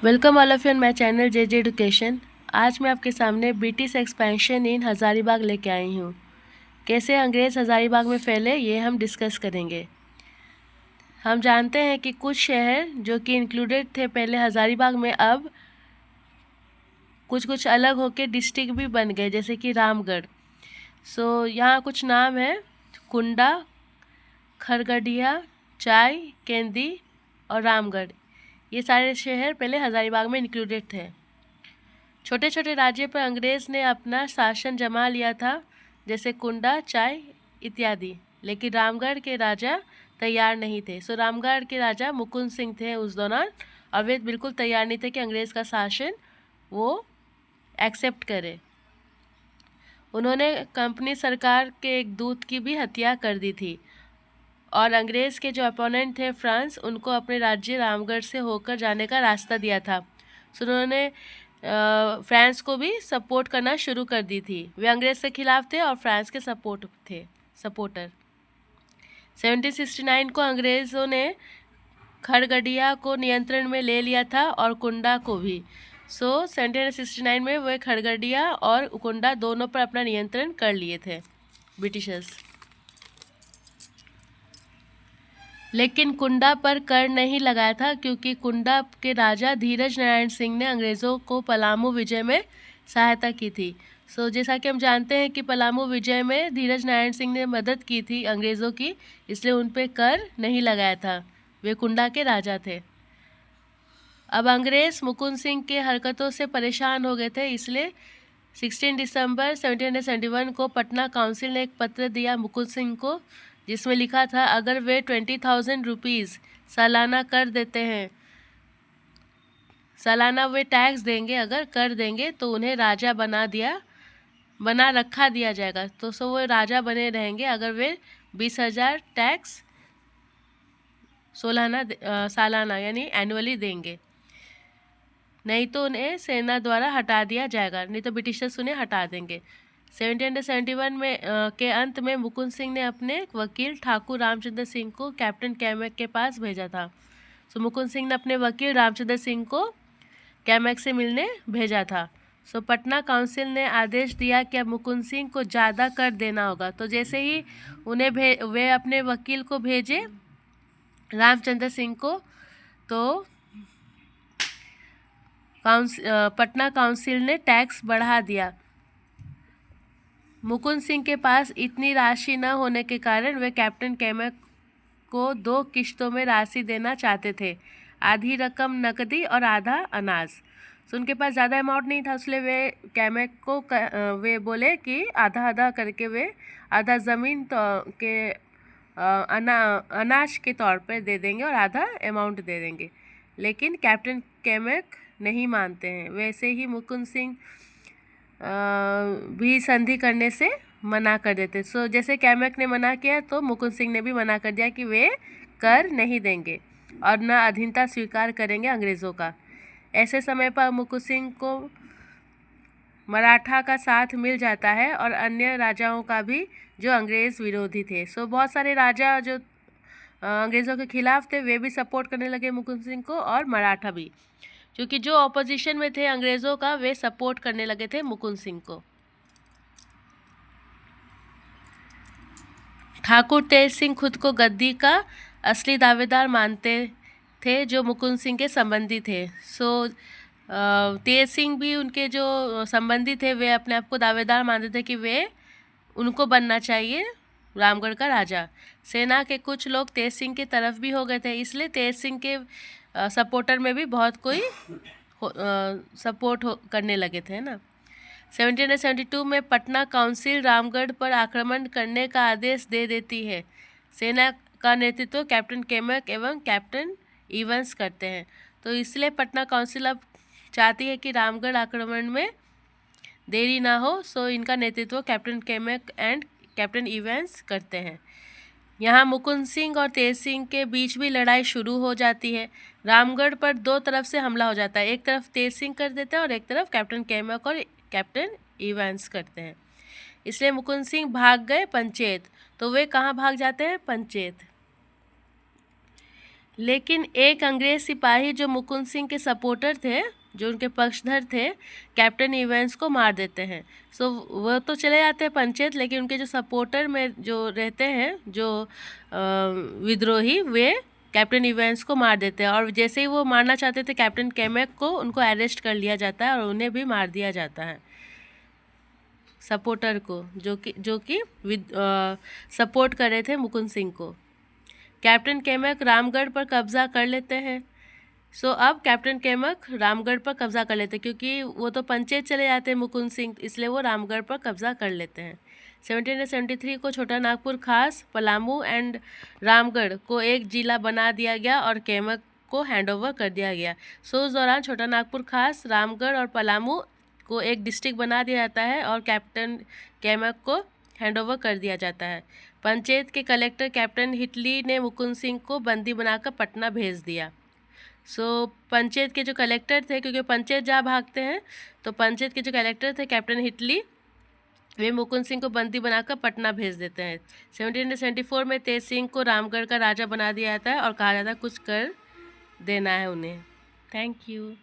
Welcome all of you on my channel J education. आज मैं आपके सामने ब्रिटिश एक्सपेंशन इन हज़ारीबाग लेके आई हूँ। कैसे अंग्रेज़ हज़ारीबाग में फैले ये हम डिस्कस करेंगे। हम जानते हैं कि कुछ शहर जो कि इंक्लूडेड थे पहले हज़ारीबाग में, अब कुछ कुछ अलग होके डिस्ट्रिक्ट भी बन गए, जैसे कि रामगढ़। यहाँ कुछ नाम है: कुंडा, खरगढ़िया, चाय, केंदी और रामगढ़। ये सारे शहर पहले हज़ारीबाग में इंक्लूडेड थे। छोटे छोटे राज्य पर अंग्रेज़ ने अपना शासन जमा लिया था, जैसे कुंडा, चाय इत्यादि, लेकिन रामगढ़ के राजा तैयार नहीं थे। रामगढ़ के राजा मुकुंद सिंह थे उस दौरान, और वे बिल्कुल तैयार नहीं थे कि अंग्रेज़ का शासन वो एक्सेप्ट करे। उन्होंने कंपनी सरकार के एक दूत की भी हत्या कर दी थी, और अंग्रेज़ के जो अपोनेंट थे फ्रांस, उनको अपने राज्य रामगढ़ से होकर जाने का रास्ता दिया था। उन्होंने फ्रांस को भी सपोर्ट करना शुरू कर दी थी। वे अंग्रेज़ के खिलाफ थे और फ्रांस के सपोर्टर। 1769 को अंग्रेज़ों ने खरगढ़िया को नियंत्रण में ले लिया था और कुंडा को भी। 1769 में वे खरगढ़िया और कुंडा दोनों पर अपना नियंत्रण कर लिए थे ब्रिटिशर्स। लेकिन कुंडा पर कर नहीं लगाया था, क्योंकि कुंडा के राजा धीरज नारायण सिंह ने अंग्रेज़ों को पलामू विजय में सहायता की थी। जैसा कि हम जानते हैं कि पलामू विजय में धीरज नारायण सिंह ने मदद की थी अंग्रेज़ों की, इसलिए उन पे कर नहीं लगाया था। वे कुंडा के राजा थे। अब अंग्रेज़ मुकुंद सिंह के हरकतों से परेशान हो गए थे, इसलिए 16 दिसंबर 1771 को पटना काउंसिल ने एक पत्र दिया मुकुंद सिंह को, जिसमें लिखा था अगर वे 20,000 रुपीज़ सालाना कर देते हैं, सालाना वे टैक्स देंगे, अगर कर देंगे तो उन्हें राजा बना रखा दिया जाएगा। वो राजा बने रहेंगे अगर वे 20,000 टैक्स सालाना यानी एनुअली देंगे, नहीं तो उन्हें सेना द्वारा हटा दिया जाएगा, नहीं तो ब्रिटिशर्स उन्हें हटा देंगे। 1771 में के अंत में मुकुंद सिंह ने अपने वकील ठाकुर रामचंद्र सिंह को कैप्टन कैमैक के पास भेजा था। मुकुंद सिंह ने अपने वकील रामचंद्र सिंह को कैमैक से मिलने भेजा था। पटना काउंसिल ने आदेश दिया कि अब मुकुंद सिंह को ज़्यादा कर देना होगा। जैसे ही वे अपने वकील को भेजे रामचंद्र सिंह को, तो पटना काउंसिल ने टैक्स बढ़ा दिया। मुकुंद सिंह के पास इतनी राशि न होने के कारण वे कैप्टन कैमैक को 2 किश्तों में राशि देना चाहते थे, आधी रकम नकदी और आधा अनाज। उनके पास ज़्यादा अमाउंट नहीं था, इसलिए वे कैमैक को वे बोले कि आधा आधा करके वे आधा ज़मीन के अनाज के तौर पर दे देंगे और आधा अमाउंट दे देंगे। लेकिन कैप्टन कैमैक नहीं मानते हैं। वैसे ही मुकुंद सिंह भी संधि करने से मना कर देते। जैसे कैमैक ने मना किया, तो मुकुंद सिंह ने भी मना कर दिया कि वे कर नहीं देंगे और न अधीनता स्वीकार करेंगे अंग्रेज़ों का। ऐसे समय पर मुकुंद सिंह को मराठा का साथ मिल जाता है और अन्य राजाओं का भी जो अंग्रेज़ विरोधी थे। बहुत सारे राजा जो अंग्रेज़ों के खिलाफ थे, वे भी सपोर्ट करने लगे मुकुंद सिंह को, और मराठा भी, क्योंकि जो ऑपोजिशन में थे अंग्रेज़ों का, वे सपोर्ट करने लगे थे मुकुंद सिंह को। ठाकुर तेज सिंह खुद को गद्दी का असली दावेदार मानते थे, जो मुकुंद सिंह के संबंधी थे। तेज सिंह भी उनके जो संबंधी थे, वे अपने आप को दावेदार मानते थे कि वे उनको बनना चाहिए रामगढ़ का राजा। सेना के कुछ लोग तेज सिंह की तरफ भी हो गए थे, इसलिए तेज सिंह के सपोर्टर में भी बहुत कोई सपोर्ट करने लगे थे ना। 1772 में पटना काउंसिल रामगढ़ पर आक्रमण करने का आदेश दे देती है। सेना का नेतृत्व कैप्टन कैमैक एवं कैप्टन इवंस करते हैं। इसलिए पटना काउंसिल अब चाहती है कि रामगढ़ आक्रमण में देरी ना हो। इनका नेतृत्व captain Camac and captain Evans करते हैं। यहाँ मुकुंद सिंह और तेज सिंह के बीच भी लड़ाई शुरू हो जाती है। रामगढ़ पर 2 तरफ से हमला हो जाता है, एक तरफ तेज सिंह कर देते हैं और एक तरफ कैप्टन कैमैक और कैप्टन इवंस करते हैं। इसलिए मुकुंद सिंह भाग गए पंचेत। वे कहाँ भाग जाते हैं? पंचेत। लेकिन एक अंग्रेज सिपाही जो मुकुंद सिंह के सपोर्टर थे, जो उनके पक्षधर थे, कैप्टन इवेंस को मार देते हैं। सो वो तो चले जाते हैं पंचायत, लेकिन उनके जो सपोर्टर में जो रहते हैं, जो विद्रोही, वे कैप्टन इवेंस को मार देते हैं। और जैसे ही वो मारना चाहते थे कैप्टन कैमेक को, उनको अरेस्ट कर लिया जाता है और उन्हें भी मार दिया जाता है, सपोर्टर को, जो कि सपोर्ट कर रहे थे मुकुंद सिंह को। कैप्टन केमक रामगढ़ पर कब्जा कर लेते हैं। सो अब कैप्टन केमक रामगढ़ पर कब्जा कर लेते हैं, क्योंकि वो तो पंचायत चले जाते हैं मुकुंद सिंह, इसलिए वो रामगढ़ पर कब्जा कर लेते हैं। 1773 को छोटा नागपुर, खास, पलामू एंड रामगढ़ को एक जिला बना दिया गया और केमक को हैंडओवर कर दिया गया। सो उस दौरान छोटा नागपुर, खास, रामगढ़ और पलामू को एक डिस्ट्रिक्ट बना दिया जाता है और कैप्टन केमक को हैंडओवर कर दिया जाता है। पंचायत के कलेक्टर कैप्टन हिटली ने मुकुंद सिंह को बंदी बनाकर पटना भेज दिया। सो पंचायत के जो कलेक्टर थे, क्योंकि पंचायत जहाँ भागते हैं, तो पंचायत के जो कलेक्टर थे कैप्टन हिटली, वे मुकुंद सिंह को बंदी बनाकर पटना भेज देते हैं। 1774 में तेज सिंह को रामगढ़ का राजा बना दिया जाता है और कहा जाता है कुछ कर देना है उन्हें। Thank you.